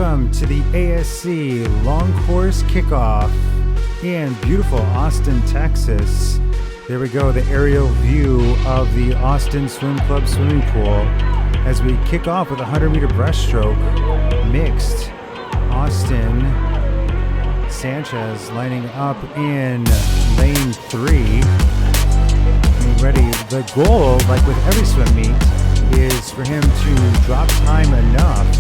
Welcome to the ASC Long Course Kickoff in beautiful Austin, Texas. There we go, the aerial view of the Austin Swim Club swimming pool as we kick off with a 100-meter breaststroke mixed. Austin Sanchez lining up in lane 3. Getting ready. The goal, like with every swim meet, is for him to drop time enough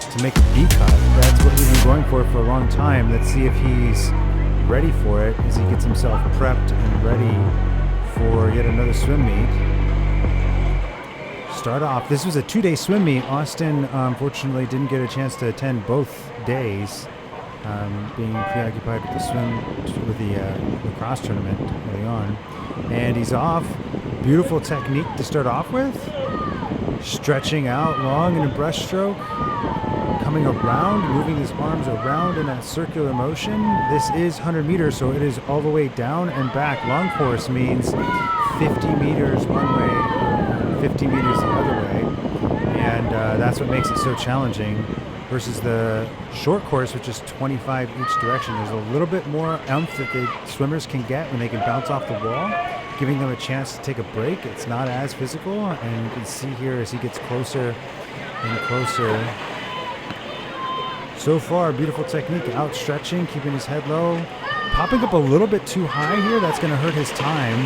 to make a B cut. That's what we've been going for a long time. Let's see if he's ready for it as he gets himself prepped and ready for yet another swim meet. Start off. This was a 2-day swim meet. Austin, unfortunately, didn't get a chance to attend both days, being preoccupied with the lacrosse tournament early on. And he's off. Beautiful technique to start off with. Stretching out long in a breaststroke. Coming around, moving his arms around in that circular motion. This is 100 meters, so it is all the way down and back. Long course means 50 meters one way, 50 meters the other way. And that's what makes it so challenging versus the short course, which is 25 each direction. There's a little bit more oomph that the swimmers can get when they can bounce off the wall, giving them a chance to take a break. It's not as physical, and you can see here as he gets closer and closer. So far, beautiful technique, outstretching, keeping his head low. Popping up a little bit too high here, that's going to hurt his time.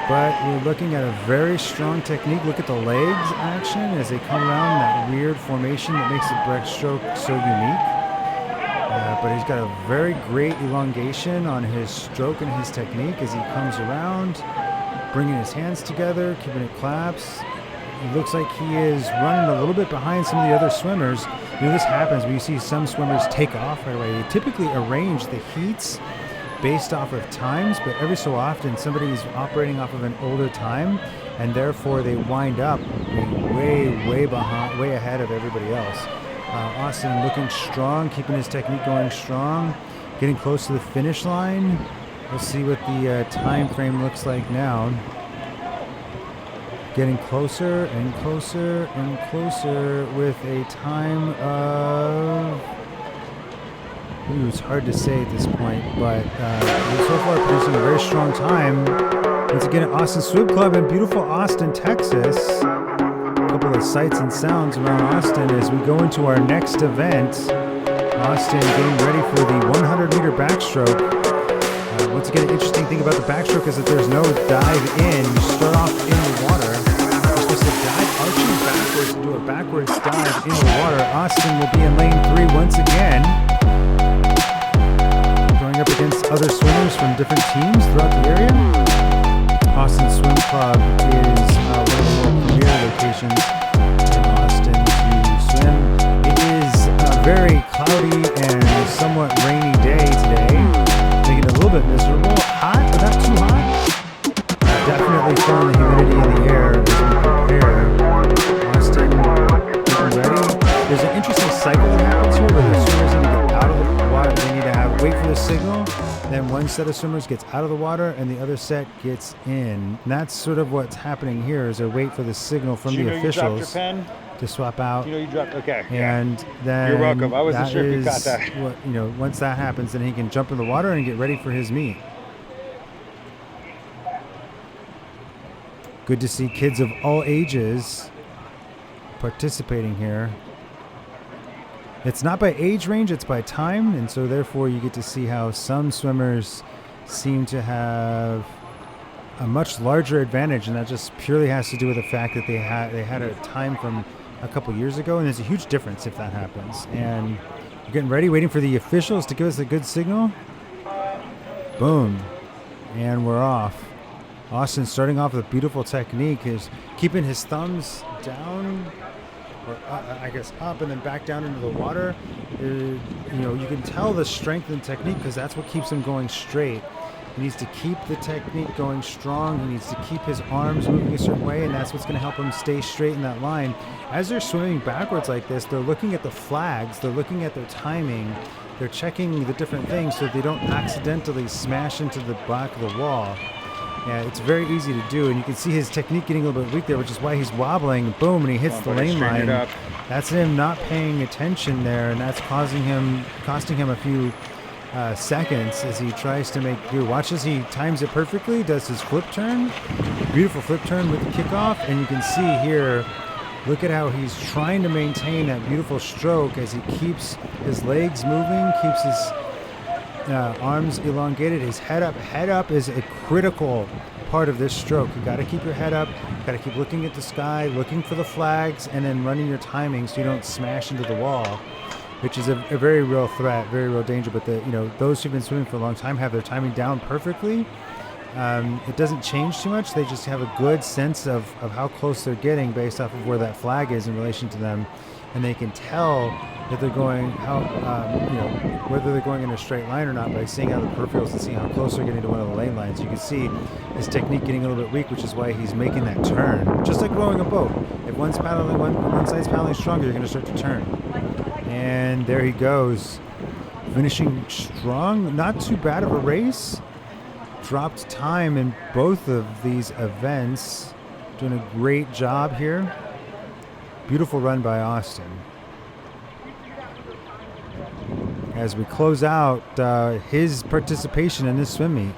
But we're looking at a very strong technique. Look at the legs action as they come around, that weird formation that makes the breaststroke so unique. But he's got a very great elongation on his stroke and his technique as he comes around, bringing his hands together, keeping it claps. It looks like he is running a little bit behind some of the other swimmers. You know, this happens when you see some swimmers take off right away. They typically arrange the heats based off of times, but every so often somebody's operating off of an older time, and therefore they wind up being way behind, way ahead of everybody else. Austin looking strong, keeping his technique going strong, getting close to the finish line. We'll see what the time frame looks like now. Getting closer and closer and closer with a time of... Ooh, it's hard to say at this point, but so far producing a very strong time. Once again at Austin Swim Club in beautiful Austin, Texas. A couple of sights and sounds around Austin as we go into our next event. Austin getting ready for the 100-meter backstroke. Once again, an interesting thing about the backstroke is that there's no dive in. You start off in the water. You're supposed to dive arching backwards and do a backwards dive in the water. Austin will be in lane 3 once again, going up against other swimmers from different teams throughout the area. Austin Swim Club is one of the more premier locations in Austin to swim. It is a very cloudy and somewhat rainy day today, making it a little bit miserable. Hot, but not too hot. Definitely feeling the humidity in the air as we prepare. Austin, getting ready. There's an interesting cycle that happens here where the swimmers need to get out of the water. They need to wait for the signal. Then one set of swimmers gets out of the water and the other set gets in. And that's sort of what's happening here is they wait for the signal from the officials to swap out. You dropped, okay. And then you're welcome. I wasn't sure if you got that. What, once that happens, then he can jump in the water and get ready for his meet. Good to see kids of all ages participating here. It's not by age range, it's by time, and so therefore you get to see how some swimmers seem to have a much larger advantage, and that just purely has to do with the fact that they had a time from a couple years ago, and there's a huge difference if that happens. And you're getting ready, waiting for the officials to give us a good signal. Boom. And we're off. Austin starting off with a beautiful technique, is keeping his thumbs down, or I guess up and then back down into the water. You can tell the strength and technique because that's what keeps him going straight. He needs to keep the technique going strong. He needs to keep his arms moving a certain way, and that's what's going to help him stay straight in that line. As they're swimming backwards like this, they're looking at the flags, they're looking at their timing, they're checking the different things so they don't accidentally smash into the back of the wall. Yeah, it's very easy to do, and you can see his technique getting a little bit weak there, which is why he's wobbling. Boom, and he hits the lane line. That's him not paying attention there, and that's costing him a few seconds as he tries to make do. Watch as he times it perfectly, does his flip turn. Beautiful flip turn with the kickoff, and you can see here, look at how he's trying to maintain that beautiful stroke as he keeps his legs moving, keeps his arms elongated, his head up. Head up is a critical part of this stroke. You got to keep your head up, got to keep looking at the sky, looking for the flags, and then running your timing so you don't smash into the wall, which is a very real threat, very real danger. But those who've been swimming for a long time have their timing down perfectly. It doesn't change too much. They just have a good sense of how close they're getting based off of where that flag is in relation to them, and they can tell that they're going whether they're going in a straight line or not by seeing how the peripherals and seeing how close they're getting to one of the lane lines. You can see his technique getting a little bit weak, which is why he's making that turn. Just like rowing a boat. If one side's paddling stronger, you're going to start to turn. And there he goes, finishing strong. Not too bad of a race. Dropped time in both of these events. Doing a great job here. Beautiful run by Austin. As we close out his participation in this swim meet.